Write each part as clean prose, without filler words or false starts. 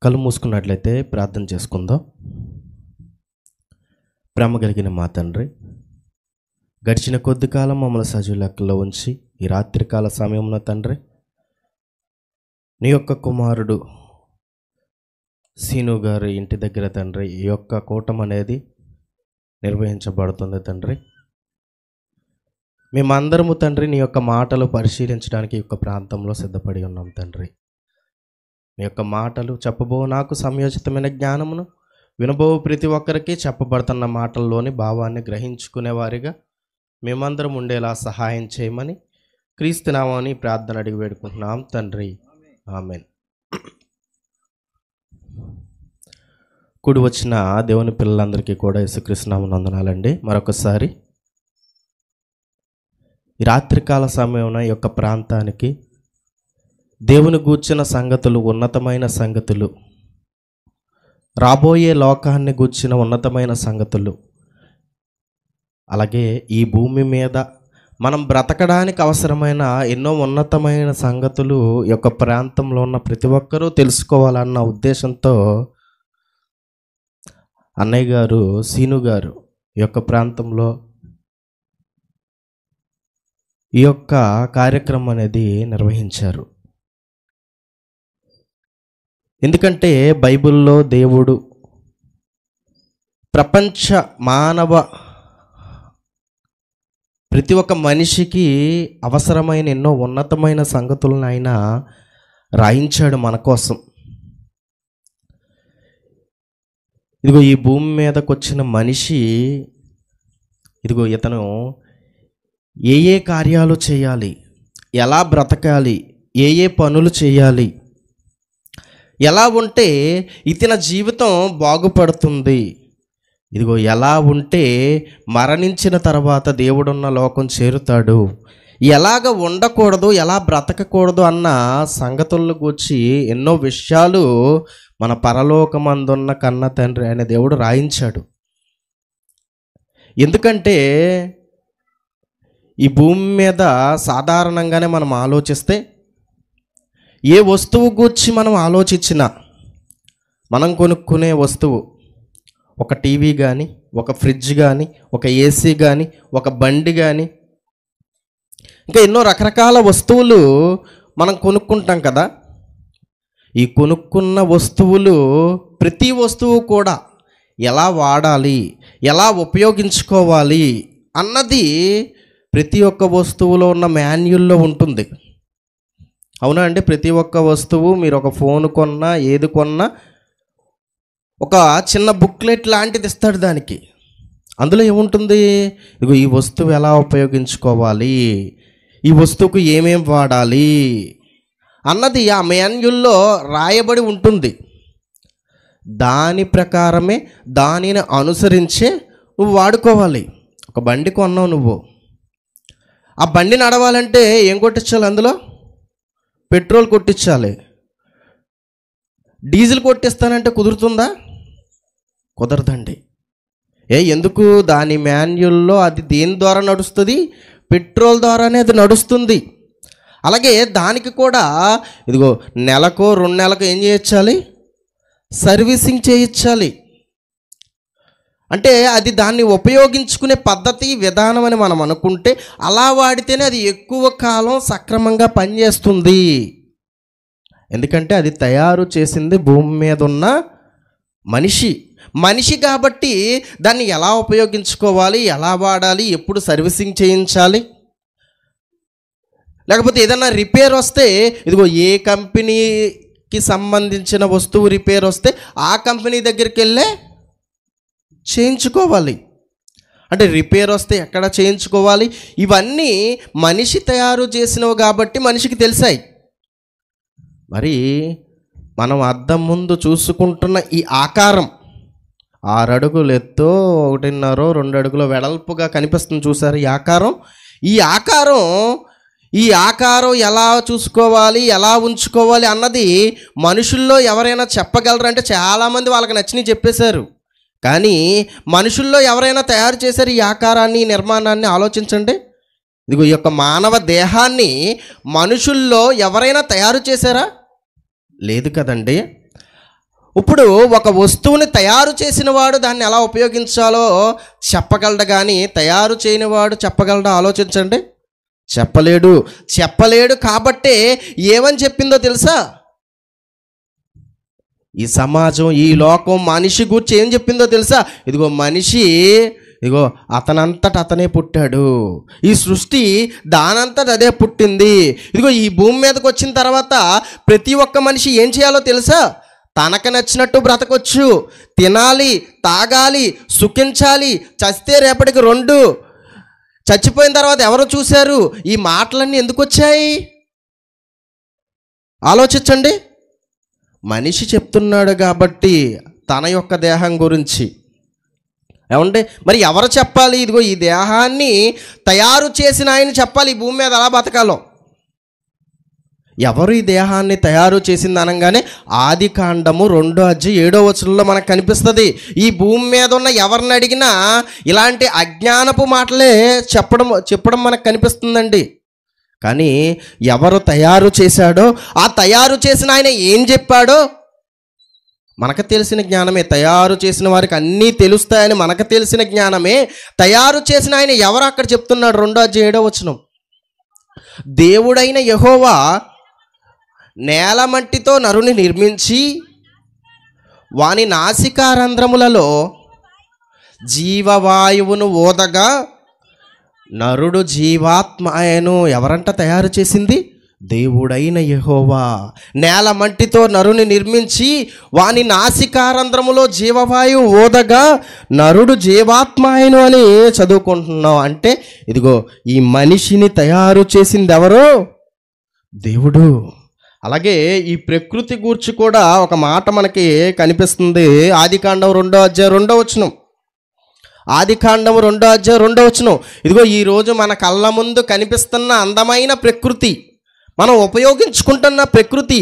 కళ్ళు మూసుకున్నట్లయితే ప్రార్థన చేసుకుందాం. ప్రేమ కలిగిన మా తండ్రి, గడిచిన కొద్ది కాలం మమ్మల్ని సజీవ లెక్కలో ఉంచి ఈ రాత్రికాల సమయంలో తండ్రి, నీ యొక్క కుమారుడు సీను గారి ఇంటి దగ్గర తండ్రి ఈ యొక్క కూటం అనేది నిర్వహించబడుతుంది తండ్రి. మేమందరము తండ్రి నీ యొక్క మాటలు పరిశీలించడానికి ఈ యొక్క ప్రాంతంలో సిద్ధపడి ఉన్నాం తండ్రి. నీ యొక్క మాటలు చెప్పబో నాకు సమయోచితమైన జ్ఞానమును, వినబో ప్రతి ఒక్కరికి చెప్పబడుతున్న మాటల్లోని భావాన్ని గ్రహించుకునేవారిగా మేమందరం ఉండేలా సహాయం చేయమని క్రీస్తు నామమున ప్రార్థన అడిగి వేడుకుంటున్నాం తండ్రి, ఆమేన్. కూడి వచ్చిన దేవుని పిల్లలందరికీ కూడా యేసుక్రీస్తు నామమున వందనాలండి. మరొకసారి ఈ రాత్రికాల సమయంలో ఈ యొక్క ప్రాంతానికి దేవుని గూర్చిన సంగతులు, ఉన్నతమైన సంగతులు, రాబోయే లోకాన్ని గూర్చిన ఉన్నతమైన సంగతులు, అలాగే ఈ భూమి మీద మనం బ్రతకడానికి అవసరమైన ఎన్నో ఉన్నతమైన సంగతులు ఈ యొక్క ప్రాంతంలో ఉన్న ప్రతి ఒక్కరూ తెలుసుకోవాలన్న ఉద్దేశంతో అన్నయ్య గారు సీను గారు ఈ యొక్క ప్రాంతంలో ఈ యొక్క కార్యక్రమం అనేది నిర్వహించారు. ఎందుకంటే బైబిల్లో దేవుడు ప్రపంచ మానవ ప్రతి ఒక్క మనిషికి అవసరమైన ఎన్నో ఉన్నతమైన సంగతులను ఆయన రాయించాడు మన కోసం. ఇదిగో ఈ భూమి మీదకి వచ్చిన మనిషి, ఇదిగో ఇతను ఏ కార్యాలు చేయాలి, ఎలా బ్రతకాలి, ఏ పనులు చేయాలి, ఎలా ఉంటే ఇతని జీవితం బాగుపడుతుంది, ఇదిగో ఎలా ఉంటే మరణించిన తర్వాత దేవుడున్న లోకం చేరుతాడు, ఎలాగ ఉండకూడదు, ఎలా బ్రతకకూడదు అన్న సంగతులను గూర్చి ఎన్నో విషయాలు మన పరలోకమందున్న కన్న తండ్రి అనే దేవుడు రాయించాడు. ఎందుకంటే ఈ భూమి మీద సాధారణంగానే మనం ఆలోచిస్తే ఏ వస్తువు గూర్చి మనం ఆలోచించినా, మనం కొనుక్కునే వస్తువు ఒక టీవీ కానీ, ఒక ఫ్రిడ్జ్ కానీ, ఒక ఏసీ కానీ, ఒక బండి కానీ, ఇంకా ఎన్నో రకరకాల వస్తువులు మనం కొనుక్కుంటాం కదా. ఈ కొనుక్కున్న వస్తువులు ప్రతి వస్తువు కూడా ఎలా వాడాలి, ఎలా ఉపయోగించుకోవాలి అన్నది ప్రతి ఒక్క వస్తువులో ఉన్న మాన్యుల్లో ఉంటుంది. అవునా అండి? ప్రతి ఒక్క వస్తువు, మీరు ఒక ఫోన్ కొన్నా, ఏది కొన్నా ఒక చిన్న బుక్లెట్ లాంటిది ఇస్తాడు దానికి. అందులో ఏముంటుంది? ఇదిగో ఈ వస్తువు ఎలా ఉపయోగించుకోవాలి, ఈ వస్తువుకు ఏమేం వాడాలి అన్నది ఆ మాన్యుల్లో రాయబడి ఉంటుంది. దాని ప్రకారమే, దానిని అనుసరించే నువ్వు వాడుకోవాలి. ఒక బండి కొన్నావు నువ్వు, ఆ బండి నడవాలంటే ఏం కొట్టించాలి? అందులో పెట్రోల్ కొట్టించాలి. డీజిల్ కొట్టిస్తానంటే కుదురుతుందా? కుదరదండి. ఎందుకు? దాని మాన్యుల్లో అది దేని ద్వారా నడుస్తుంది? పెట్రోల్ ద్వారానే అది నడుస్తుంది. అలాగే దానికి కూడా ఇదిగో నెలకో 2 నెలలకు ఏం చేయించాలి? సర్వీసింగ్ చేయించాలి. అంటే అది దాన్ని ఉపయోగించుకునే పద్ధతి, విధానం అని మనం అనుకుంటే, అలా వాడితేనే అది ఎక్కువ కాలం సక్రమంగా పనిచేస్తుంది. ఎందుకంటే అది తయారు చేసింది భూమి మీద ఉన్న మనిషి కాబట్టి దాన్ని ఎలా ఉపయోగించుకోవాలి, ఎలా వాడాలి, ఎప్పుడు సర్వీసింగ్ చేయించాలి, లేకపోతే ఏదైనా రిపేర్ వస్తే ఇదిగో ఏ కంపెనీకి సంబంధించిన వస్తువు రిపేర్ వస్తే ఆ కంపెనీ దగ్గరికి వెళ్ళే చేయించుకోవాలి. అంటే రిపేర్ వస్తే ఎక్కడ చేయించుకోవాలి, ఇవన్నీ మనిషి తయారు చేసినవి కాబట్టి మనిషికి తెలిసాయి. మరి మనం అద్దం ముందు చూసుకుంటున్న ఈ ఆకారం 6 అడుగులు ఎత్తు, 1.5 2 అడుగుల వెడల్పుగా కనిపిస్తుంది చూసారు ఈ ఆకారం ఎలా చూసుకోవాలి, ఎలా ఉంచుకోవాలి అన్నది మనుషుల్లో ఎవరైనా చెప్పగలరంటే చాలామంది వాళ్ళకి నచ్చినవి చెప్పేశారు. కానీ మనుషుల్లో ఎవరైనా తయారు చేశారు ఈ ఆకారాన్ని, ఈ నిర్మాణాన్ని? ఆలోచించండి. ఇదిగో ఈ యొక్క మానవ దేహాన్ని మనుషుల్లో ఎవరైనా తయారు చేశారా? లేదు కదండి. ఇప్పుడు ఒక వస్తువుని తయారు చేసిన వాడు దాన్ని ఎలా ఉపయోగించాలో చెప్పగలడు, కానీ తయారు చేయనివాడు చెప్పగలడా? ఆలోచించండి. చెప్పలేడు. కాబట్టే ఏమని చెప్పిందో తెలుసా? ఈ సమాజం, ఈ లోకం మనిషి గురించి ఏం చెప్పిందో తెలుసా? ఇదిగో మనిషి, ఇదిగో అతనంతట అతనే పుట్టాడు, ఈ సృష్టి దానంతట అదే పుట్టింది. ఇదిగో ఈ భూమి మీదకి వచ్చిన తర్వాత ప్రతి ఒక్క మనిషి ఏం చేయాలో తెలుసా? తనకు నచ్చినట్టు బ్రతకొచ్చు, తినాలి, తాగాలి, సుఖించాలి, చస్తే రేపటికి 2, చచ్చిపోయిన తర్వాత ఎవరు చూశారు? ఈ మాటలన్నీ ఎందుకు వచ్చాయి? ఆలోచించండి. మనిషి చెప్తున్నాడు కాబట్టి తన యొక్క దేహం గురించి. ఏమంటే మరి ఎవరు చెప్పాలి? ఇదిగో ఈ దేహాన్ని తయారు చేసిన ఆయన చెప్పాలి ఈ భూమి మీద ఎలా బతకాలో. ఎవరు ఈ దేహాన్ని తయారు చేసింది అనగానే ఆదికాండము 2:7 మనకు కనిపిస్తుంది. ఈ భూమి మీద ఉన్న ఎవరిని అడిగినా ఇలాంటి అజ్ఞానపు మాటలే చెప్పడం మనకు కనిపిస్తుందండి. కానీ ఎవరు తయారు చేశాడో, ఆ తయారు చేసిన ఆయన ఏం చెప్పాడో మనకు తెలిసిన జ్ఞానమే. తయారు చేసిన వారికి అన్నీ తెలుస్తాయని మనకు తెలిసిన జ్ఞానమే. తయారు చేసిన ఆయన ఎవరు అక్కడ చెప్తున్నాడు? 2:7 దేవుడైన యెహోవా నేల మట్టితో నరుని నిర్మించి వాని నాసికారంధ్రములలో జీవవాయువును ఊదగా నరుడు జీవాత్మ ఆయను. ఎవరంట తయారు చేసింది? దేవుడైన యెహోవా. నేల మట్టితో నరుని నిర్మించి వాని నాసికారంధ్రములో జీవవాయువు ఊదగా నరుడు జీవాత్మాయను అని చదువుకుంటున్నాం. అంటే ఇదిగో ఈ మనిషిని తయారు చేసింది ఎవరు? దేవుడు. అలాగే ఈ ప్రకృతి గూర్చి కూడా ఒక మాట మనకి కనిపిస్తుంది. ఆదికాండం 2:2 ఆదికాండం 2:2 ఇదిగో ఈరోజు మన కళ్ళ ముందు కనిపిస్తున్న అందమైన ప్రకృతి, మనం ఉపయోగించుకుంటున్న ప్రకృతి,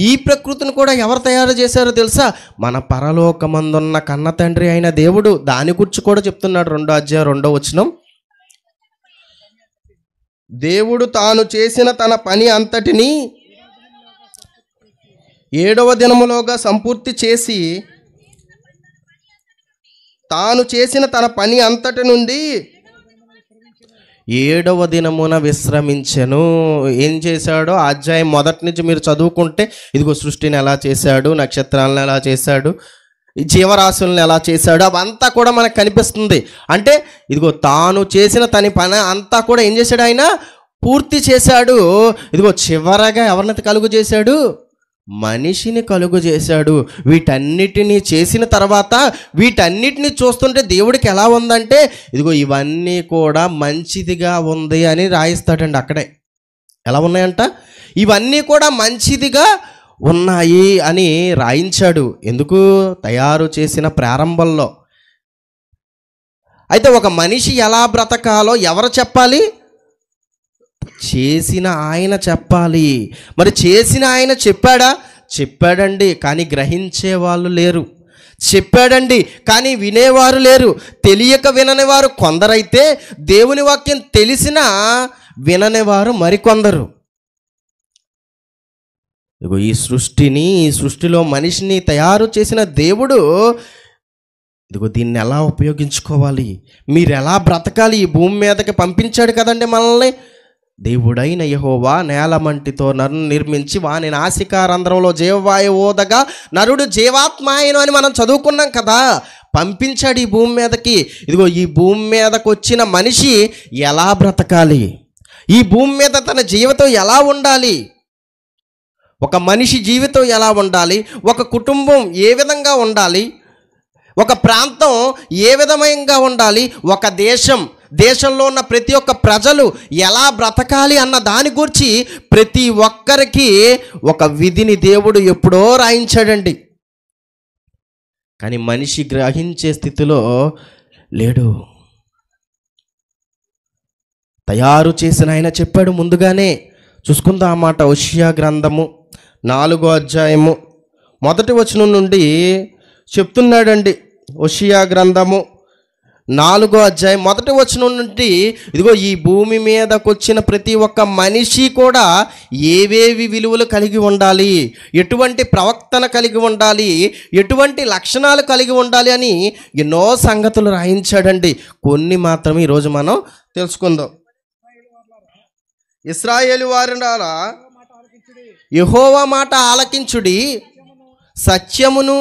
ఈ ప్రకృతిని కూడా ఎవరు తయారు చేశారో తెలుసా? మన పరలోకమందున్న కన్న తండ్రి అయిన దేవుడు. దాని గురించి కూడా చెప్తున్నాడు 2:2. దేవుడు తాను చేసిన తన పని అంతటిని 7వ దినములోగా సంపూర్తి చేసి తాను చేసిన తన పని అంతటి నుండి 7వ దినమున విశ్రమించెను. ఏం చేశాడో అధ్యాయం మొదటి నుంచి మీరు చదువుకుంటే ఇదిగో సృష్టిని ఎలా చేశాడు, నక్షత్రాలను ఎలా చేశాడు, జీవరాశులను ఎలా చేశాడు, అవంతా కూడా మనకు కనిపిస్తుంది. అంటే ఇదిగో తాను చేసిన తన పని అంతా కూడా ఏం చేశాడు? ఆయన పూర్తి చేశాడు. ఇదిగో చివరగా ఎవరిని కలుగు చేశాడు? మనిషిని కలుగు చేశాడు. వీటన్నిటినీ చేసిన తర్వాత వీటన్నిటిని చూస్తుంటే దేవుడికి ఎలా ఉందంటే ఇదిగో ఇవన్నీ కూడా మంచిదిగా ఉంది అని రాయిస్తాడండి. అక్కడే ఎలా ఉన్నాయంట? ఇవన్నీ కూడా మంచిదిగా ఉన్నాయి అని రాయించాడు. ఎందుకు? తయారు చేసిన ప్రారంభంలో. అయితే ఒక మనిషి ఎలా బ్రతకాలో ఎవరు చెప్పాలి? చేసిన ఆయన చెప్పాలి. మరి చేసిన ఆయన చెప్పాడండి, కానీ గ్రహించే వాళ్ళు లేరు. చెప్పాడండి, కానీ వినేవారు లేరు. తెలియక విననివారు కొందరైతే దేవుని వాక్యం తెలిసినా విననివారు మరికొందరు. ఇగో ఈ సృష్టిలో మనిషిని తయారు చేసిన దేవుడు ఇదిగో దీన్ని ఎలా ఉపయోగించుకోవాలి, మీరు ఎలా బ్రతకాలి, ఈ భూమి మీదకి పంపించాడు కదండి మనల్ని. దేవుడైన యెహోవా నేల మంటితో నరుని నిర్మించి వాని నాసికారంధ్రంలో జీవవాయువు ఊదగా నరుడు జీవాత్మాయను అని మనం చదువుకున్నాం కదా. పంపించాడు ఈ భూమి మీదకి. ఇదిగో ఈ భూమి మీదకి వచ్చిన మనిషి ఎలా బ్రతకాలి, ఈ భూమి మీద తన జీవితం ఎలా ఉండాలి, ఒక మనిషి జీవితం ఎలా ఉండాలి, ఒక కుటుంబం ఏ విధంగా ఉండాలి, ఒక ప్రాంతం ఏ విధంగా ఉండాలి, ఒక దేశంలో ఉన్న ప్రతి ఒక్క ప్రజలు ఎలా బ్రతకాలి అన్న దాని గురించి ప్రతి ఒక్కరికి ఒక విధిని దేవుడు ఎప్పుడో రాయించాడండి. కానీ మనిషి గ్రహించే స్థితిలో లేడు. తయారు చేసిన ఆయన చెప్పాడు ముందుగానే. చూసుకుందాం ఆ మాట. హోషేయ గ్రంథము 4:1 నుండి చెప్తున్నాడండి. హోషేయ గ్రంథము 4వ అధ్యాయం 1వ వచనం నుండి ఇదిగో ఈ భూమి మీదకి వచ్చిన ప్రతి ఒక్క మనిషి కూడా ఏవేవి విలువలు కలిగి ఉండాలి, ఎటువంటి ప్రవర్తన కలిగి ఉండాలి, ఎటువంటి లక్షణాలు కలిగి ఉండాలి అని ఎన్నో సంగతులు రాయించాడండి. కొన్ని మాత్రమే ఈరోజు మనం తెలుసుకుందాం. ఇశ్రాయేలు వారులారా, యెహోవా మాట ఆలకించుడి, సత్యమును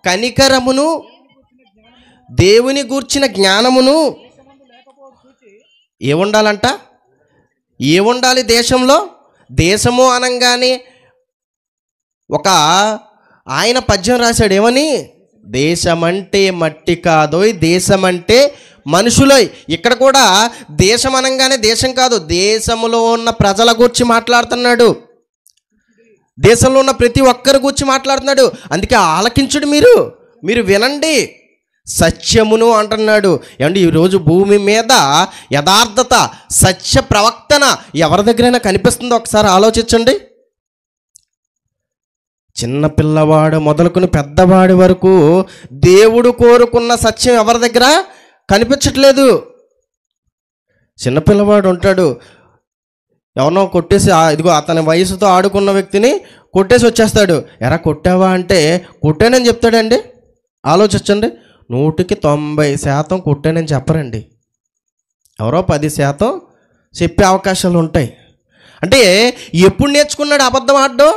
కనికరమును దేవుని గూర్చిన జ్ఞానమును ఏముండాలంట? ఏముండాలి దేశంలో? దేశము అనగానే ఒక ఆయన పద్యం రాశాడు, ఏమని? దేశమంటే మట్టి కాదోయ్, దేశమంటే మనుషులోయ్. ఇక్కడ కూడా దేశం అనగానే దేశం కాదు, దేశంలో ఉన్న ప్రజల గురించి మాట్లాడుతున్నాడు. దేశంలో ఉన్న ప్రతి ఒక్కరి గురించి మాట్లాడుతున్నాడు. అందుకే ఆలకించుడు, మీరు వినండి, సత్యమును అంటున్నాడు. ఏమంటే ఈరోజు భూమి మీద యథార్థత, సత్య ప్రవక్తన ఎవరి దగ్గరైనా కనిపిస్తుందో ఒకసారి ఆలోచించండి. చిన్న పిల్లవాడు మొదలుకొని పెద్దవాడి వరకు దేవుడు కోరుకున్న సత్యం ఎవరి దగ్గర కనిపించట్లేదు. చిన్నపిల్లవాడు ఉంటాడు, ఎవరినో కొట్టేసి ఇదిగో అతని వయసుతో ఆడుకున్న వ్యక్తిని కొట్టేసి వచ్చేస్తాడు. ఎరా కొట్టావా అంటే కొట్టానని చెప్తాడండి. ఆలోచించండి, 100కి 90% కొట్టానని చెప్పరండి. ఎవరో 10% చెప్పే అవకాశాలు ఉంటాయి. అంటే ఎప్పుడు నేర్చుకున్నాడు అబద్ధం ఆడడం?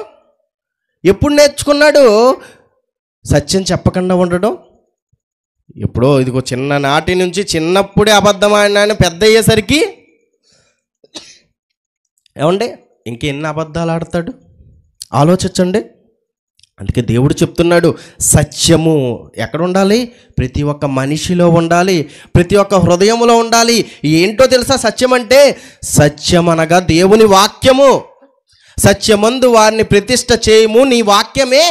ఎప్పుడు నేర్చుకున్నాడు సత్యం చెప్పకుండా ఉండడం? ఎప్పుడో ఇదిగో చిన్ననాటి నుంచి, చిన్నప్పుడే అబద్ధం ఆడినాను, పెద్ద అయ్యేసరికి ఏమండి ఇంకెన్ని అబద్ధాలు ఆడతాడు? ఆలోచించండి. అందుకే దేవుడు చెప్తున్నాడు, సత్యము ఎక్కడ ఉండాలి? ప్రతి ఒక్క మనిషిలో ఉండాలి, ప్రతి ఒక్క హృదయంలో ఉండాలి. ఏంటో తెలుసా సత్యం అంటే? సత్యం అనగా దేవుని వాక్యము. సత్యమందు వారిని ప్రతిష్ఠ చేయము, నీ వాక్యమే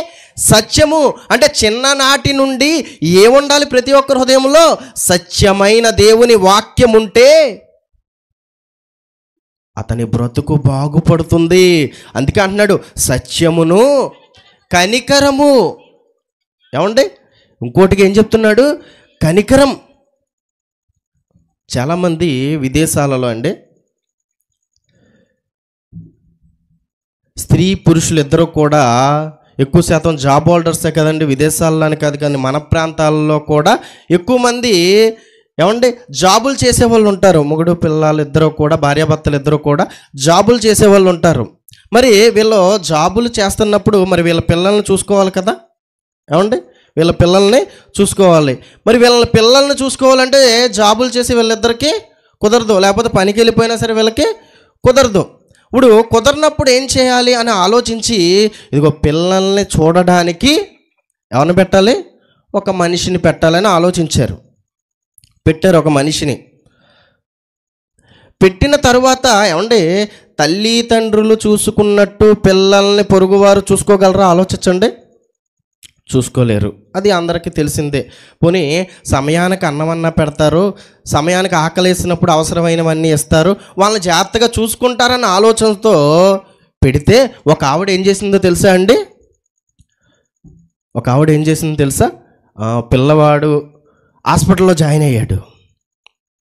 సత్యము. అంటే చిన్ననాటి నుండి ఏముండాలి ప్రతి ఒక్క హృదయంలో? సత్యమైన దేవుని వాక్యం ఉంటే అతని బ్రతుకు బాగుపడుతుంది. అందుకే అంటున్నాడు సత్యమును కనికరము. ఏమండి ఇంకోటికి ఏం చెప్తున్నాడు? కనికరం. చాలామంది విదేశాలలో అండి స్త్రీ పురుషులు ఇద్దరు కూడా ఎక్కువ శాతం జాబ్ హోల్డర్సే కదండి, విదేశాల్లోనే కాదు కానీ మన ప్రాంతాల్లో కూడా ఎక్కువ మంది ఏమండి జాబులు చేసేవాళ్ళు ఉంటారు. మొగుడు పిల్లలు ఇద్దరు కూడా, భార్యాభర్తలు ఇద్దరు కూడా జాబులు చేసేవాళ్ళు ఉంటారు. మరి వీళ్ళు జాబులు చేస్తున్నప్పుడు మరి వీళ్ళ పిల్లల్ని చూసుకోవాలి కదా. ఏమండి వీళ్ళ పిల్లల్ని చూసుకోవాలి. మరి వీళ్ళ పిల్లల్ని చూసుకోవాలంటే జాబులు చేసి వీళ్ళిద్దరికీ కుదరదు, లేకపోతే పనికి వెళ్ళిపోయినా సరే వీళ్ళకి కుదరదు. ఇప్పుడు కుదరనప్పుడు ఏం చేయాలి అని ఆలోచించి ఇదిగో పిల్లల్ని చూడడానికి ఎవరిని పెట్టాలి? ఒక మనిషిని పెట్టాలని ఆలోచించారు. పెట్టారు ఒక మనిషిని. పెట్టిన తరువాత ఏమండి తల్లిదండ్రులు చూసుకున్నట్టు పిల్లల్ని పొరుగువారు చూసుకోగలరా? ఆలోచించండి. చూసుకోలేరు. అది అందరికీ తెలిసిందే. పోనీ సమయానికి అన్నమన్నా పెడతారు, సమయానికి ఆకలేసినప్పుడు అవసరమైనవన్నీ ఇస్తారు, వాళ్ళని జాగ్రత్తగా చూసుకుంటారన్న ఆలోచనతో పెడితే ఒక ఆవిడ ఏం చేసిందో తెలుసా అండి? ఒక ఆవిడ ఏం చేసిందో తెలుసా? పిల్లవాడు హాస్పిటల్లో జాయిన్ అయ్యాడు.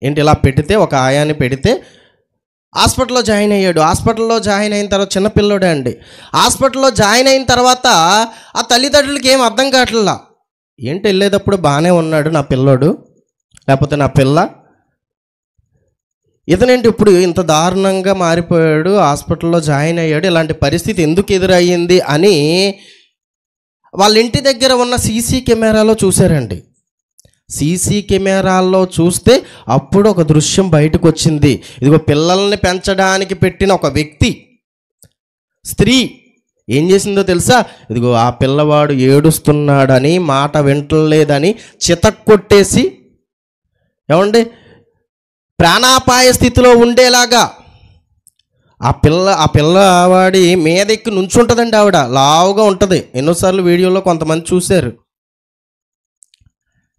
ఏంటి ఇలా పెడితే, ఒక ఆయాన్ని పెడితే హాస్పిటల్లో జాయిన్ అయ్యాడు. హాస్పిటల్లో జాయిన్ అయిన తర్వాత చిన్నపిల్లడే అండి. హాస్పిటల్లో జాయిన్ అయిన తర్వాత ఆ తల్లిదండ్రులకి ఏం అర్థం కావట్లా. ఏంటి వెళ్ళేటప్పుడు బాగానే ఉన్నాడు నా పిల్లోడు, లేకపోతే నా పిల్ల, ఇతనేంటి ఇప్పుడు ఇంత దారుణంగా మారిపోయాడు, హాస్పిటల్లో జాయిన్ అయ్యాడు, ఇలాంటి పరిస్థితి ఎందుకు ఎదురయ్యింది అని వాళ్ళ ఇంటి దగ్గర ఉన్న సీసీ కెమెరాలో చూశారండి. సీసీ కెమెరాల్లో చూస్తే అప్పుడు ఒక దృశ్యం బయటకు వచ్చింది. ఇదిగో పిల్లల్ని పెంచడానికి పెట్టిన ఒక వ్యక్తి, స్త్రీ ఏం చేసిందో తెలుసా? ఇదిగో ఆ పిల్లవాడు ఏడుస్తున్నాడని, మాట వింటలేదని చితక్కొట్టేసి ఏమండి ప్రాణాపాయ స్థితిలో ఉండేలాగా ఆ పిల్లవాడి మీద ఎక్కి నుంచుంటుందండి. ఆవిడ లావుగా ఉంటుంది. ఎన్నోసార్లు వీడియోలో కొంతమంది చూశారు.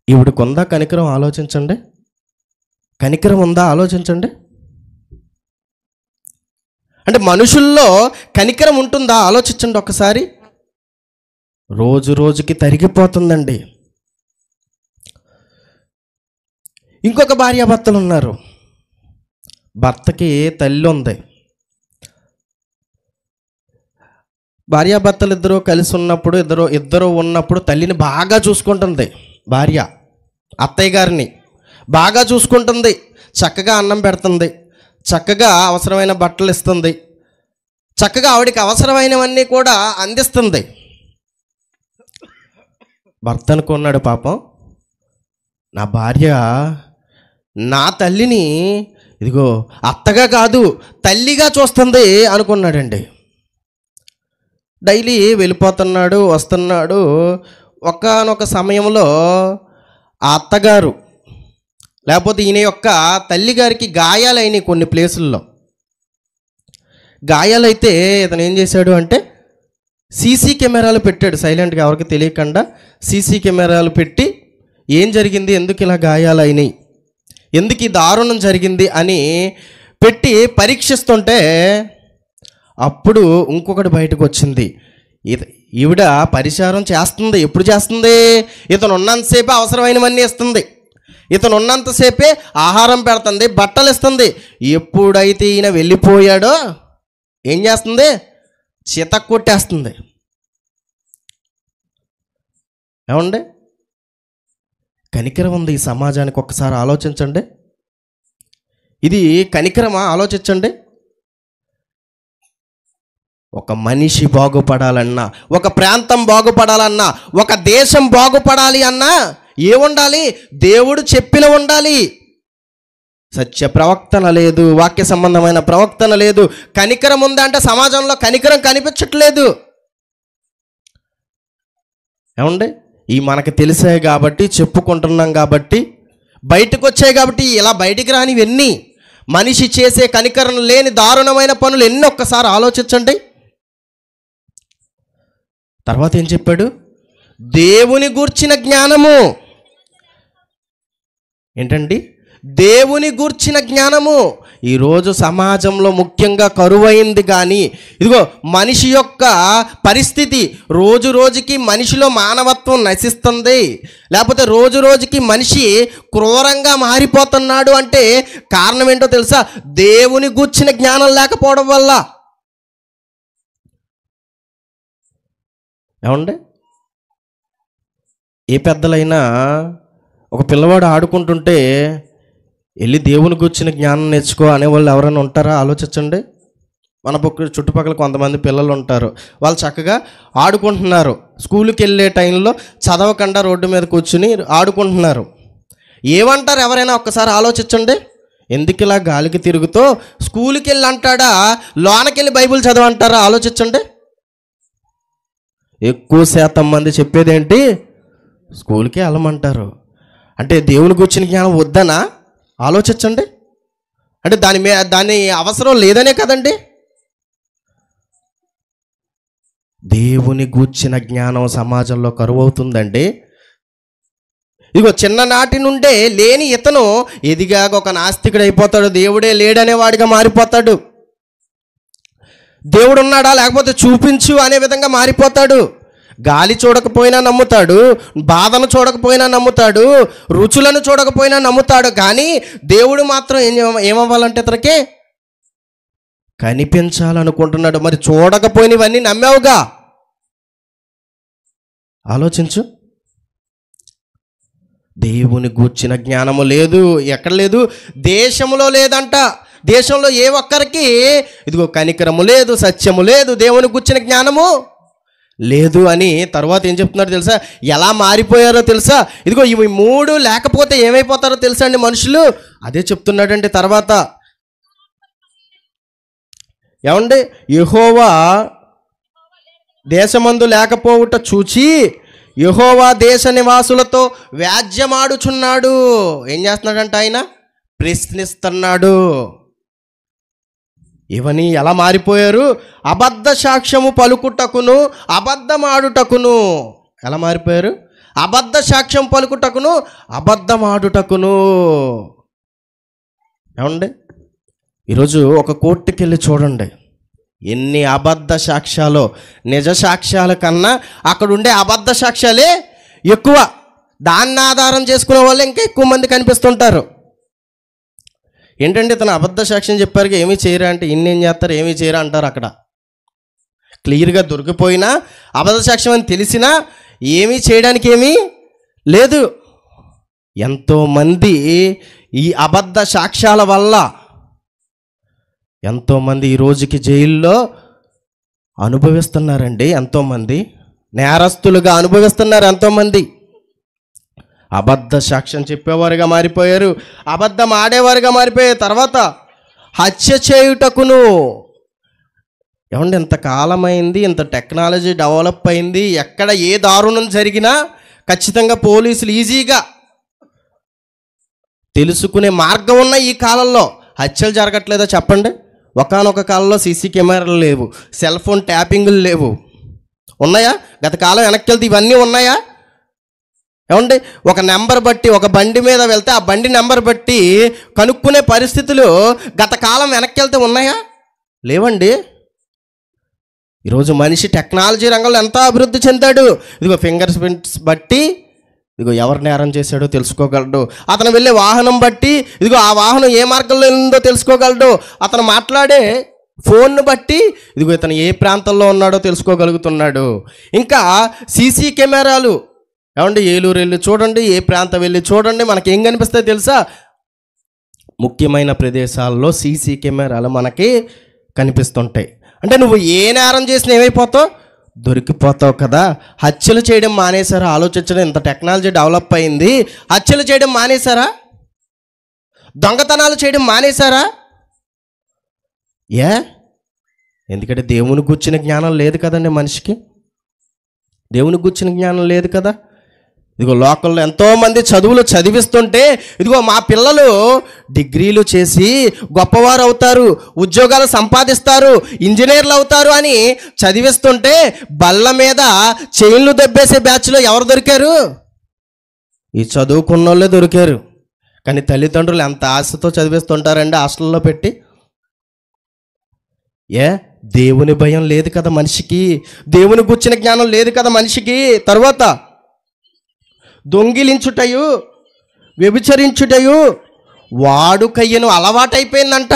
ఈవిడికి ఉందా కనికరం? ఆలోచించండి. కనికరం ఉందా? ఆలోచించండి. అంటే మనుషుల్లో కనికరం ఉంటుందా? ఆలోచించండి ఒకసారి. రోజు రోజుకి తరిగిపోతుందండి. ఇంకొక భార్యాభర్తలు ఉన్నారు. భర్తకి తల్లి ఉంది. భార్యాభర్తలు ఇద్దరు కలిసి ఉన్నప్పుడు ఇద్దరు ఉన్నప్పుడు తల్లిని బాగా చూసుకుంటుంది. భార్య అత్తయ్య గారిని బాగా చూసుకుంటుంది, చక్కగా అన్నం పెడుతుంది, చక్కగా అవసరమైన బట్టలు ఇస్తుంది, చక్కగా ఆవిడికి అవసరమైనవన్నీ కూడా అందిస్తుంది. భర్త అనుకున్నాడు, పాపం నా భార్య నా తల్లిని ఇదిగో అత్తగా కాదు తల్లిగా చూస్తుంది అనుకున్నాడండి. డైలీ వెళ్ళిపోతున్నాడు, వస్తున్నాడు. ఒకానొక సమయంలో ఆ అత్తగారు లేకపోతే ఈయన యొక్క తల్లిగారికి గాయాలైనవి కొన్ని ప్లేసుల్లో. గాయాలైతే ఇతను ఏం చేశాడు అంటే సీసీ కెమెరాలు పెట్టాడు. సైలెంట్గా ఎవరికి తెలియకుండా సీసీ కెమెరాలు పెట్టి ఏం జరిగింది, ఎందుకు ఇలా గాయాలైనాయి, ఎందుకు ఈ దారుణం జరిగింది అని పెట్టి పరీక్షిస్తుంటే అప్పుడు ఇంకొకటి బయటకు వచ్చింది. ఈవిడ పరిచారం చేస్తుంది. ఎప్పుడు చేస్తుంది? ఇతను ఉన్నంతసేపే అవసరమైనవన్నీ ఇస్తుంది, ఇతను ఉన్నంతసేపే ఆహారం పెడుతుంది, బట్టలు ఇస్తుంది. ఎప్పుడైతే ఈయన వెళ్ళిపోయాడో ఏం చేస్తుంది? చితక్ కొట్టేస్తుంది. ఏమండి, కనికరం ఉంది ఈ సమాజానికి. ఒక్కసారి ఆలోచించండి, ఇది కనికరమా? ఆలోచించండి. ఒక మనిషి బాగుపడాలన్నా, ఒక ప్రాంతం బాగుపడాలన్నా, ఒక దేశం బాగుపడాలి అన్నా ఏముండాలి? దేవుడు చెప్పిన ఉండాలి. సత్య ప్రవక్తన లేదు, వాక్య సంబంధమైన ప్రవక్తన లేదు. కనికరం ఉందంటే సమాజంలో కనికరం కనిపించట్లేదు. ఏమండి, ఈ మనకు తెలిసాయి కాబట్టి చెప్పుకుంటున్నాం, కాబట్టి బయటకు వచ్చాయి కాబట్టి ఇలా బయటికి రానివన్నీ మనిషి చేసే కనికరం లేని దారుణమైన పనులు ఎన్ని ఒక్కసారి ఆలోచించండి. తర్వాత ఏం చెప్పాడు? దేవుని గూర్చిన జ్ఞానము. ఏంటండి? దేవుని గూర్చిన జ్ఞానము. ఈరోజు సమాజంలో ముఖ్యంగా కరువైంది. కానీ ఇదిగో మనిషి యొక్క పరిస్థితి రోజు రోజుకి మనిషిలో మానవత్వం నశిస్తుంది, లేకపోతే రోజు రోజుకి మనిషి క్రూరంగా మారిపోతున్నాడు అంటే కారణం ఏంటో తెలుసా? దేవుని గూర్చిన జ్ఞానం లేకపోవడం వల్ల. ఏమండి, ఏ పెద్దలైనా ఒక పిల్లవాడు ఆడుకుంటుంటే వెళ్ళి దేవుని గురించిన జ్ఞానం నేర్చుకో అనేవాళ్ళు ఎవరైనా ఉంటారా? ఆలోచించండి. మన చుట్టుపక్కల కొంతమంది పిల్లలు ఉంటారు, వాళ్ళు చక్కగా ఆడుకుంటున్నారు. స్కూల్కి వెళ్ళే టైంలో చదవకుండా రోడ్డు మీద కూర్చుని ఆడుకుంటున్నారు. ఏమంటారు ఎవరైనా? ఒక్కసారి ఆలోచించండి. ఎందుకు ఇలా గాలికి తిరుగుతూ స్కూల్కి వెళ్ళి అంటాడా, లోనకెళ్ళి బైబిల్ చదవంటారా? ఆలోచించండి. ఎక్కువ శాతం మంది చెప్పేదేంటి? స్కూల్కే వెళ్ళమంటారు. అంటే దేవుని గురించిన జ్ఞానం వద్దనా? ఆలోచించండి. అంటే దాని అవసరం లేదనే కదండి. దేవుని గూర్చిన జ్ఞానం సమాజంలో కరువు అవుతుందండి. ఇదిగో చిన్ననాటి నుండే లేని ఇతను ఎదిగాక ఒక నాస్తికుడు అయిపోతాడు. దేవుడే లేడనేవాడిగా మారిపోతాడు. దేవుడు ఉన్నాడా లేకపోతే చూపించు అనే విధంగా మారిపోతాడు. గాలి చూడకపోయినా నమ్ముతాడు, బాధను చూడకపోయినా నమ్ముతాడు, రుచులను చూడకపోయినా నమ్ముతాడు. కానీ దేవుడు మాత్రం ఏమవ్వాలంటే ఇతనికి కనిపించాలనుకుంటున్నాడు. మరి చూడకపోయినవన్నీ నమ్మావుగా. ఆలోచించు. దేవుని గూర్చిన జ్ఞానము లేదు. ఎక్కడ లేదు? దేశంలో లేదంట. దేశంలో ఏ ఒక్కరికి ఇదిగో కనికరము లేదు, సత్యము లేదు, దేవుని గూర్చిన జ్ఞానము లేదు అని. తర్వాత ఏం చెప్తున్నారో తెలుసా? ఎలా మారిపోయారో తెలుసా? ఇదిగో ఇవి మూడు లేకపోతే ఏమైపోతారో తెలుసా అండి మనుషులు? అదే చెప్తున్నాడండి తర్వాత. ఏమండి, యెహోవా దేశమందు లేకపోవుట చూచి యెహోవా దేశ నివాసులతో వ్యాజ్యమాడుచున్నాడు. ఏం చేస్తున్నాడంట ఆయన? ప్రశ్నిస్తున్నాడు. ఇవన్నీ ఎలా మారిపోయారు? అబద్ధ సాక్ష్యము పలుకుటకును అబద్ధమాడుటకును. ఎలా మారిపోయారు? అబద్ధ సాక్ష్యం పలుకుటకును అబద్ధమాడుటకును. ఏమండి, ఈరోజు ఒక కోర్టుకి వెళ్ళి చూడండి, ఎన్ని అబద్ధ సాక్ష్యాలు. నిజ సాక్ష్యాల కన్నా అక్కడ ఉండే అబద్ధ సాక్ష్యాలే ఎక్కువ. దాన్ని ఆధారం చేసుకునే వాళ్ళు ఇంకా ఎక్కువ మంది కనిపిస్తుంటారు. ఏంటంటే ఇతను అబద్ధ సాక్ష్యం చెప్పారు, ఏమీ చేయరా అంటే ఇన్నేం చేస్తారు, ఏమీ చేయరా అంటారు. అక్కడ క్లియర్గా దొరికిపోయినా అబద్ధ సాక్ష్యం అని తెలిసినా ఏమీ చేయడానికి ఏమీ లేదు. ఎంతోమంది ఈ అబద్ధ సాక్ష్యాల వల్ల ఎంతోమంది ఈ రోజుకి జైల్లో అనుభవిస్తున్నారండి. ఎంతోమంది నేరస్తులుగా అనుభవిస్తున్నారు. ఎంతోమంది అబద్ధ సాక్ష్యం చెప్పేవారుగా మారిపోయారు, అబద్ధం ఆడేవారుగా మారిపోయారు. తర్వాత హత్య చేయుటకును. ఏమంటే ఇంతకాలమైంది, ఇంత టెక్నాలజీ డెవలప్ అయింది, ఎక్కడ ఏ దారుణం జరిగినా ఖచ్చితంగా పోలీసులు ఈజీగా తెలుసుకునే మార్గం ఉన్న ఈ కాలంలో హత్యలు జరగట్లేదో చెప్పండి? ఒకానొక కాలంలో సీసీ కెమెరాలు లేవు, సెల్ ఫోన్ ట్యాపింగ్లు లేవు. ఉన్నాయా? గత కాలం వెనక్కి వెళ్తే ఇవన్నీ ఉన్నాయా? ఏమండి ఒక నెంబర్ బట్టి, ఒక బండి మీద వెళ్తే ఆ బండి నెంబర్ బట్టి కనుక్కునే పరిస్థితులు గత కాలం వెనక్కి వెళ్తే ఉన్నాయా? లేవండి. ఈరోజు మనిషి టెక్నాలజీ రంగంలో ఎంత అభివృద్ధి చెందాడు. ఇదిగో ఫింగర్ ప్రింట్స్ బట్టి ఇదిగో ఎవరు నేరం చేశాడో తెలుసుకోగలడు. అతను వెళ్ళే వాహనం బట్టి ఇదిగో ఆ వాహనం ఏ మార్గంలో ఉందో తెలుసుకోగలడు. అతను మాట్లాడే ఫోన్ను బట్టి ఇదిగో ఇతను ఏ ప్రాంతంలో ఉన్నాడో తెలుసుకోగలుగుతున్నాడు. ఇంకా సీసీ కెమెరాలు. ఏమండి ఏలూరు వెళ్ళి చూడండి, ఏ ప్రాంతం వెళ్ళి చూడండి, మనకి ఏం కనిపిస్తాయో తెలుసా? ముఖ్యమైన ప్రదేశాల్లో సీసీ కెమెరాలు మనకి కనిపిస్తుంటాయి. అంటే నువ్వు ఏ నేరం చేసినా ఏమైపోతావు? దొరికిపోతావు కదా. హత్యలు చేయడం మానేశారా? ఆలోచించడం, ఇంత టెక్నాలజీ డెవలప్ అయింది, హత్యలు చేయడం మానేశారా? దొంగతనాలు చేయడం మానేశారా? ఎందుకంటే దేవుని గుర్చిన జ్ఞానం లేదు కదండి మనిషికి. దేవుని గుర్చిన జ్ఞానం లేదు కదా. ఇదిగో లోకల్లో ఎంతోమంది చదువులు చదివిస్తుంటే ఇదిగో మా పిల్లలు డిగ్రీలు చేసి గొప్పవారు అవుతారు, ఉద్యోగాలు సంపాదిస్తారు, ఇంజనీర్లు అవుతారు అని చదివిస్తుంటే బల్ల మీద చైన్లు దెబ్బేసే బ్యాచ్లో ఎవరు దొరికారు? ఈ చదువుకున్న వాళ్ళే దొరికారు. కానీ తల్లిదండ్రులు ఎంత ఆశతో చదివిస్తుంటారండి హాస్టల్లో పెట్టి. దేవుని భయం లేదు కదా మనిషికి, దేవుని గుర్చిన జ్ఞానం లేదు కదా మనిషికి. తర్వాత దొంగిలించుటయు, వ్యభిచరించుటయు వాడుకయ్యను అలవాటైపోయిందంట.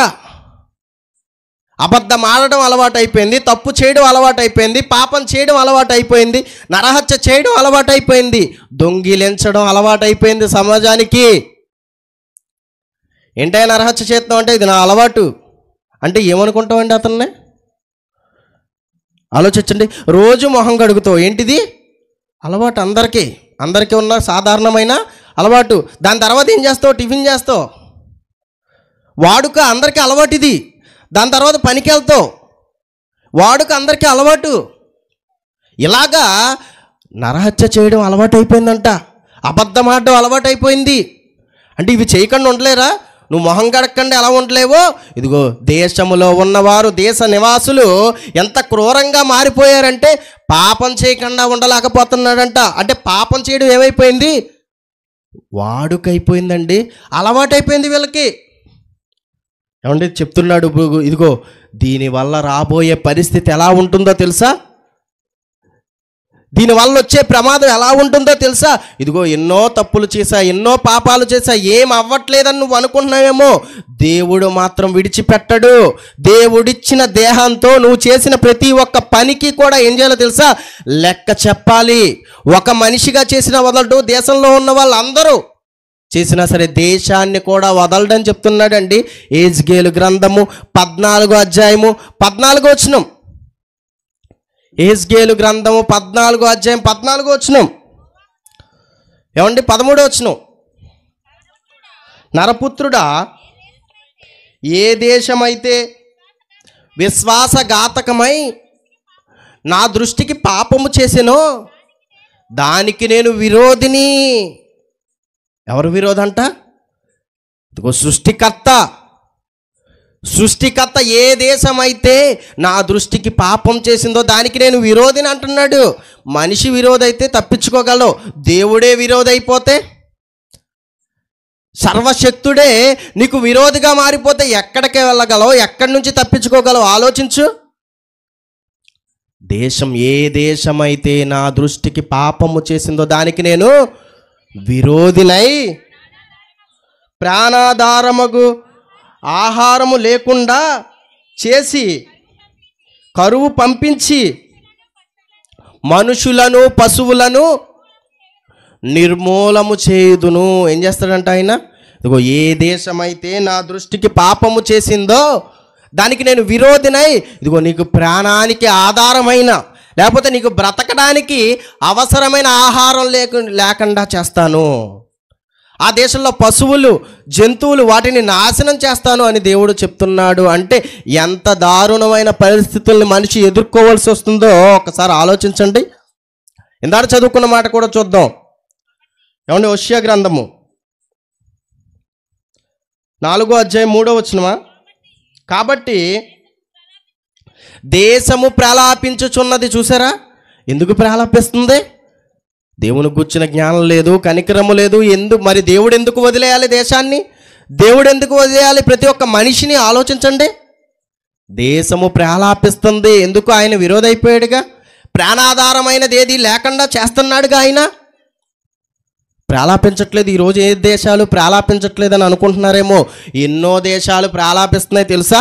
అబద్ధం ఆడడం అలవాటైపోయింది, తప్పు చేయడం అలవాటైపోయింది, పాపం చేయడం అలవాటైపోయింది, నరహత్య చేయడం అలవాటైపోయింది, దొంగిలించడం అలవాటైపోయింది సమాజానికి. ఏంటైనా నరహత్య చేస్తాం అంటే ఇది నా అలవాటు అంటే ఏమనుకుంటామండి అతన్ని? ఆలోచించండి. రోజు మొహం కడుగుతావు, ఏంటిది? అలవాటు. అందరికీ ఉన్న సాధారణమైన అలవాటు. దాని తర్వాత ఏం చేస్తావు? టిఫిన్ చేస్తావు. వాడుక అందరికీ అలవాటు ఇది. దాని తర్వాత పనికి వెళ్తావు. వాడుక అందరికీ అలవాటు. ఇలాగా నరహత్య చేయడం అలవాటు అయిపోయిందంట, అబద్ధం ఆడడం అలవాటు అయిపోయింది. అంటే ఇవి చేయకుండా ఉండలేరా? నువ్వు మొహం కడక్కండి ఎలా ఉండలేవో ఇదిగో దేశములో ఉన్నవారు, దేశ నివాసులు ఎంత క్రూరంగా మారిపోయారంటే పాపం చేయకుండా ఉండలేకపోతున్నాడంట. అంటే పాపం చేయడం ఏమైపోయింది? వాడుకైపోయిందండి, అలవాటైపోయింది వీళ్ళకి. ఏమండి చెప్తున్నాడు, ఇదిగో దీనివల్ల రాబోయే పరిస్థితి ఎలా ఉంటుందో తెలుసా? దీనివల్ల వచ్చే ప్రమాదం ఎలా ఉంటుందో తెలుసా? ఇదిగో ఎన్నో తప్పులు చేశా, ఎన్నో పాపాలు చేశా, ఏం అవ్వట్లేదని నువ్వు అనుకుంటున్నావేమో, దేవుడు మాత్రం విడిచిపెట్టడు. దేవుడిచ్చిన దేహంతో నువ్వు చేసిన ప్రతి ఒక్క పనికి కూడా ఏం చేయాలో తెలుసా? లెక్క చెప్పాలి. ఒక మనిషిగా చేసిన వదలడు, దేశంలో ఉన్న వాళ్ళందరూ చేసినా సరే దేశాన్ని కూడా వదలడని చెప్తున్నాడండి. యెహెజ్కేలు గ్రంథము 14వ అధ్యాయము 14వ వచనం. యెహెజ్కేలు గ్రంథము 14వ అధ్యాయం 14వ వచనం. ఏమండి 13వ వచనం. నరపుత్రుడా, ఏ దేశమైతే విశ్వాసఘాతకమై నా దృష్టికి పాపము చేసెనో దానికి నేను విరోధిని. ఎవరు విరోధంట? ఇదిగో సృష్టికర్త ఏ దేశమైతే నా దృష్టికి పాపం చేసిందో దానికి నేను విరోధిని అంటున్నాడు. మనిషి విరోధి అయితే తప్పించుకోగలవు, దేవుడే విరోధి అయిపోతే, సర్వశక్తుడే నీకు విరోధిగా మారిపోతే ఎక్కడికి వెళ్ళగలవు? ఎక్కడి నుంచి తప్పించుకోగలవు? ఆలోచించు. ఏ దేశమైతే నా దృష్టికి పాపము చేసిందో దానికి నేను విరోధినై ప్రాణాధారమగు ఆహారము లేకుండా చేసి కరువు పంపించి మనుషులను పశువులను నిర్మూలము చేయుదును. ఏం చేస్తాడంట ఆయన? ఇదిగో ఏ దేశమైతే నా దృష్టికి పాపము చేసిందో దానికి నేను విరోధినై ఇదిగో నీకు ప్రాణానికి ఆధారమైన లేకపోతే నీకు బ్రతకడానికి అవసరమైన ఆహారం లేకుండా చేస్తాను. ఆ దేశంలో పశువులు జంతువులు వాటిని నాశనం చేస్తాను అని దేవుడు చెప్తున్నాడు. అంటే ఎంత దారుణమైన పరిస్థితుల్ని మనిషి ఎదుర్కోవాల్సి వస్తుందో ఒకసారి ఆలోచించండి. ఇందాక చదువుకున్న మాట కూడా చూద్దాం. ఏమండి? హోషేయ గ్రంథము 4వ అధ్యాయం 3వ వచనమా? కాబట్టి దేశము ప్రలాపించుచున్నది. చూసారా ఎందుకు ప్రలాపిస్తుంది? దేవుని గుర్చిన జ్ఞానం లేదు, కనికరము లేదు. మరి దేవుడు ఎందుకు వదిలేయాలి దేశాన్ని? దేవుడు ఎందుకు వదిలేయాలి ప్రతి ఒక్క మనిషిని? ఆలోచించండి. దేశము ప్రలాపిస్తుంది. ఎందుకు? ఆయన విరోధైపోయాడుగా. ప్రాణాధారమైనది ఏది లేకుండా చేస్తున్నాడుగా ఆయన. ప్రాలాపించట్లేదు. ఈరోజు ఏ దేశాలు ప్రాలాపించట్లేదని అనుకుంటున్నారేమో. ఎన్నో దేశాలు ప్రాలాపిస్తున్నాయి తెలుసా?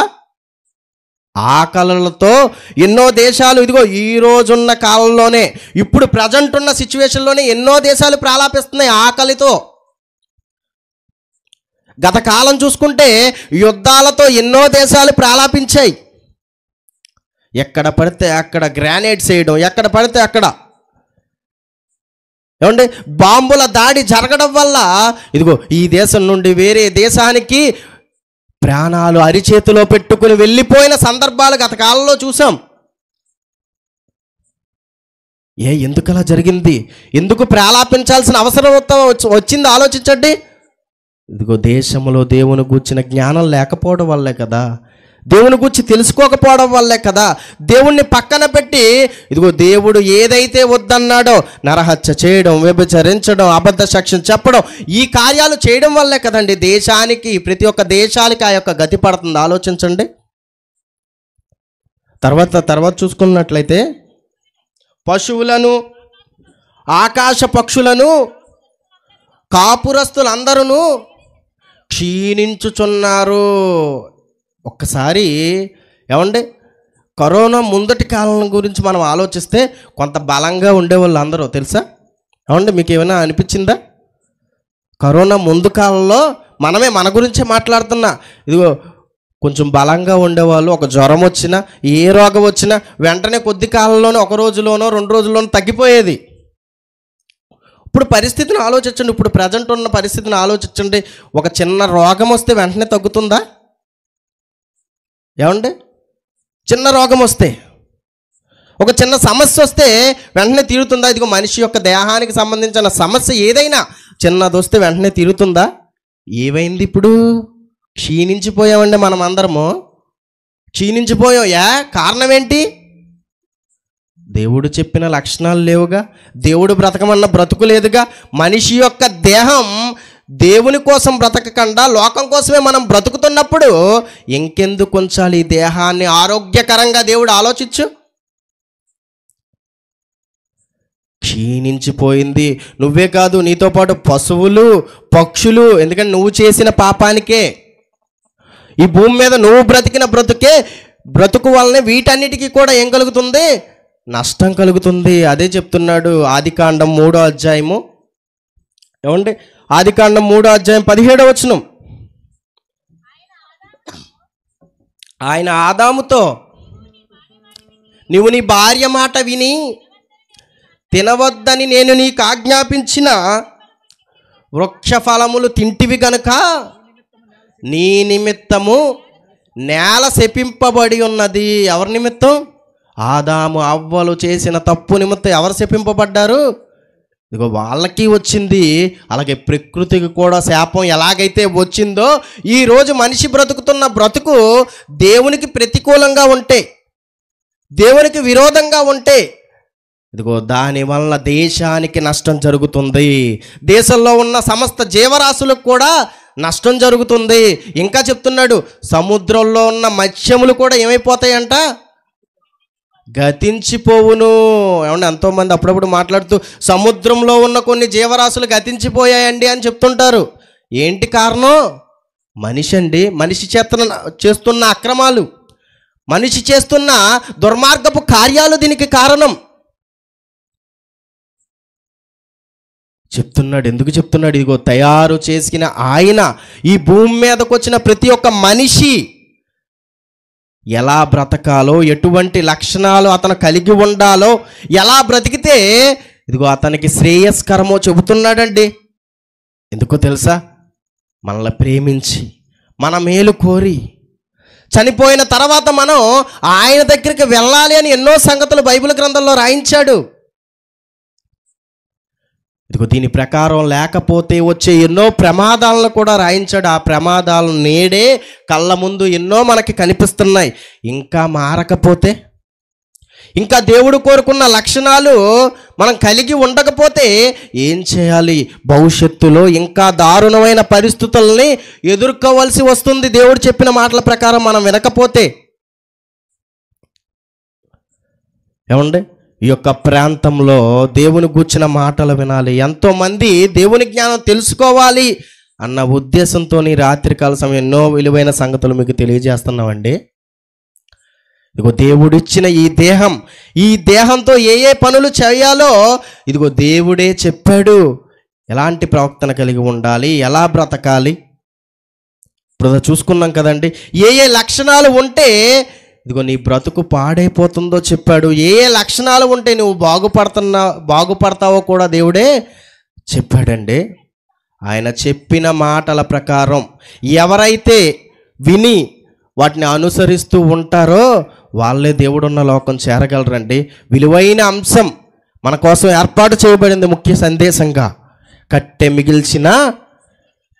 ఆకలితో ఎన్నో దేశాలు ఇదిగో ఈ రోజున్న కాలంలోనే ఇప్పుడు ప్రజెంట్ ఉన్న సిచ్యువేషన్లోనే ఎన్నో దేశాలు ప్రాలాపిస్తున్నాయి ఆకలితో. గత కాలం చూసుకుంటే యుద్ధాలతో ఎన్నో దేశాలు ప్రాలాపించాయి. ఎక్కడ పడితే అక్కడ గ్రానైడ్స్ వేయడం, ఎక్కడ పడితే అక్కడ ఏమంటే బాంబుల దాడి జరగడం వల్ల ఇదిగో ఈ దేశం నుండి వేరే దేశానికి ప్రాణాలు అరిచేతిలో పెట్టుకుని వెళ్ళిపోయిన సందర్భాలు గత కాలంలో చూసాం. ఎందుకు అలా జరిగింది? ఎందుకు ప్రాలాపించాల్సిన అవసరం వచ్చింది? ఆలోచించండి. ఇదిగో దేశంలో దేవుని గూర్చిన జ్ఞానం లేకపోవడం వల్లే కదా, దేవుని గురించి తెలుసుకోకపోవడం వల్లే కదా, దేవుణ్ణి పక్కన పెట్టి ఇదిగో దేవుడు ఏదైతే వద్దన్నాడో నరహత్య చేయడం, వ్యభిచరించడం, అబద్ధ సాక్ష్యం చెప్పడం, ఈ కార్యాలు చేయడం వల్లే కదండి దేశానికి, ప్రతి ఒక్క దేశానికి ఆ యొక్క గతి పడుతుంది. ఆలోచించండి. తర్వాత చూసుకున్నట్లయితే పశువులను, ఆకాశ పక్షులను, కాపురస్తులందరూ క్షీణించుచున్నారు. ఒక్కసారి ఏమండి కరోనా ముందటి కాలం గురించి మనం ఆలోచిస్తే కొంత బలంగా ఉండేవాళ్ళు అందరూ తెలుసా? ఏమండి మీకు ఏమైనా అనిపించిందా? కరోనా ముందు కాలంలో మన గురించే మాట్లాడుతున్నా. ఇదిగో కొంచెం బలంగా ఉండేవాళ్ళు. ఒక జ్వరం వచ్చినా ఏ రోగం వచ్చినా వెంటనే కొద్ది కాలంలోనే, ఒక రోజులోనో 2 రోజుల్లోనో తగ్గిపోయేది. ఇప్పుడు పరిస్థితిని ఆలోచించండి. ఇప్పుడు ప్రజెంట్ ఉన్న పరిస్థితిని ఆలోచించండి. ఒక చిన్న రోగం వస్తే వెంటనే తగ్గుతుందా? ఏమండి? చిన్న రోగం వస్తే, ఒక చిన్న సమస్య వస్తే వెంటనే తీరుతుందా? ఇదిగో మనిషి యొక్క దేహానికి సంబంధించిన సమస్య ఏదైనా చిన్నది వస్తే వెంటనే తీరుతుందా? ఏమైంది ఇప్పుడు? క్షీణించిపోయామండి. మనం అందరము క్షీణించిపోయాం. కారణం ఏంటి? దేవుడు చెప్పిన లక్షణాలు లేవుగా, దేవుడు బ్రతకమన్న బ్రతుకు లేదుగా. మనిషి యొక్క దేహం దేవుని కోసం బ్రతకకుండా లోకం కోసమే మనం బ్రతుకుతున్నప్పుడు ఇంకెందుకు ఉంచాలి ఈ దేహాన్ని ఆరోగ్యకరంగా? దేవుడు ఆలోచించు. క్షీణించిపోయింది. నువ్వే కాదు, నీతో పాటు పశువులు, పక్షులు. ఎందుకంటే నువ్వు చేసిన పాపానికే ఈ భూమి మీద నువ్వు బ్రతికిన బ్రతుకు వల్లనే వీటన్నిటికీ కూడా ఏం కలుగుతుంది? నష్టం కలుగుతుంది. అదే చెప్తున్నాడు ఆదికాండం 3వ అధ్యాయము. ఏమండి? ఆదికాండం 3వ అధ్యాయం 17వ వచనం. ఆయన ఆదాముతో, నీవు నీ భార్య మాట విని తినవద్దని నేను నీకు ఆజ్ఞాపించిన వృక్ష ఫలములు తింటివి గనుక నీ నిమిత్తము నేల శపింపబడి ఉన్నది. ఎవరి నిమిత్తం? ఆదాము అవ్వలు చేసిన తప్పు నిమిత్తం ఎవరు శపింపబడ్డారు? ఇదిగో వాళ్ళకి వచ్చింది. అలాగే ప్రకృతికి కూడా శాపం ఎలాగైతే వచ్చిందో ఈరోజు మనిషి బ్రతుకుతున్న బ్రతుకు దేవునికి ప్రతికూలంగా ఉంటే, దేవునికి విరోధంగా ఉంటే ఇదిగో దానివల్ల దేశానికి నష్టం జరుగుతుంది. దేశంలో ఉన్న సమస్త జీవరాశులకు కూడా నష్టం జరుగుతుంది. ఇంకా చెప్తున్నాడు, సముద్రంలో ఉన్న మత్స్యములు కూడా ఏమైపోతాయంట? గతించిపోవును. ఏమంటే ఎంతోమంది అప్పుడప్పుడు మాట్లాడుతూ సముద్రంలో ఉన్న కొన్ని జీవరాశులు గతించిపోయాయండి అని చెప్తుంటారు. ఏంటి కారణం? మనిషి అండి. మనిషి చేస్తున్న అక్రమాలు, మనిషి చేస్తున్న దుర్మార్గపు కార్యాలు దీనికి కారణం. చెప్తున్నాడు. ఎందుకు చెప్తున్నాడు? ఇదిగో తయారు చేసిన ఆయన ఈ భూమి మీదకు వచ్చిన ప్రతి ఒక్క మనిషి ఎలా బ్రతకాలో, ఎటువంటి లక్షణాలు అతను కలిగి ఉండాలో, ఎలా బ్రతికితే ఇదిగో అతనికి శ్రేయస్కరమో చెబుతున్నాడండి. ఎందుకో తెలుసా? మనల్ని ప్రేమించి, మన మేలు కోరి, చనిపోయిన తర్వాత మనం ఆయన దగ్గరికి వెళ్ళాలి అని ఎన్నో సంగతులు బైబిల్ గ్రంథంలో రాయించాడు. ఇదిగో దీని ప్రకారం లేకపోతే వచ్చే ఎన్నో ప్రమాదాలను కూడా రాయించాడు. ఆ ప్రమాదాలు నేడే కళ్ళ ముందు ఎన్నో మనకి కనిపిస్తున్నాయి. ఇంకా మారకపోతే, ఇంకా దేవుడు కోరుకున్న లక్షణాలు మనం కలిగి ఉండకపోతే ఏం చేయాలి? భవిష్యత్తులో ఇంకా దారుణమైన పరిస్థితుల్ని ఎదుర్కోవాల్సి వస్తుంది. దేవుడు చెప్పిన మాటల ప్రకారం మనం వినకపోతే. ఏమండి? ఈ యొక్క ప్రాంతంలో దేవుని గూర్చిన మాటలు వినాలి, ఎంతోమంది దేవుని జ్ఞానం తెలుసుకోవాలి అన్న ఉద్దేశంతో రాత్రికాల సమయం ఎన్నో విలువైన సంగతులు మీకు తెలియజేస్తున్నామండి. ఇదిగో దేవుడిచ్చిన ఈ దేహంతో ఏ ఏ పనులు చేయాలో ఇదిగో దేవుడే చెప్పాడు. ఎలాంటి ప్రవర్తన కలిగి ఉండాలి, ఎలా బ్రతకాలి. ఇప్పుడు చూసుకున్నాం కదండి. ఏ ఏ లక్షణాలు ఉంటే ఇదిగో నీ బ్రతుకు పాడైపోతుందో చెప్పాడు. ఏ ఏ లక్షణాలు ఉంటే నువ్వు బాగుపడతావో కూడా దేవుడే చెప్పాడండి. ఆయన చెప్పిన మాటల ప్రకారం ఎవరైతే విని వాటిని అనుసరిస్తూ ఉంటారో వాళ్ళే దేవుడున్న లోకం చేరగలరండి. విలువైన అంశం మన కోసం ఏర్పాటు చేయబడింది. ముఖ్య సందేశంగా కట్టె మిగిల్చిన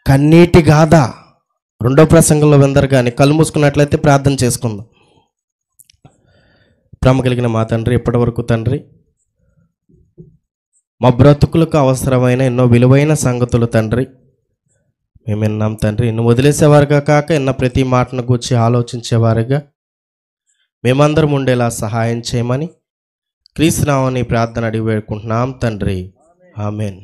కన్నీటి గాథ. 2వ ప్రసంగంలో విందరు. కానీ కళ్ళు మూసుకున్నట్లయితే ప్రార్థన చేసుకుందాం. ప్రేమ కలిగిన మా తండ్రి, ఇప్పటి వరకు తండ్రి మా బ్రతుకులకు అవసరమైన ఎన్నో విలువైన సంగతులు తండ్రి మేము విన్నాం తండ్రి. ఇನ್ನು వదిలేసేవారుగా కాక ఇన్న ప్రతి మాటను గూర్చి ఆలోచించేవారుగా మేమందరం ఉండేలా సహాయం చేయమని క్రీస్తు నామమున ప్రార్థన అడిగి వేడుకుంటున్నాం తండ్రి. ఆమెన్.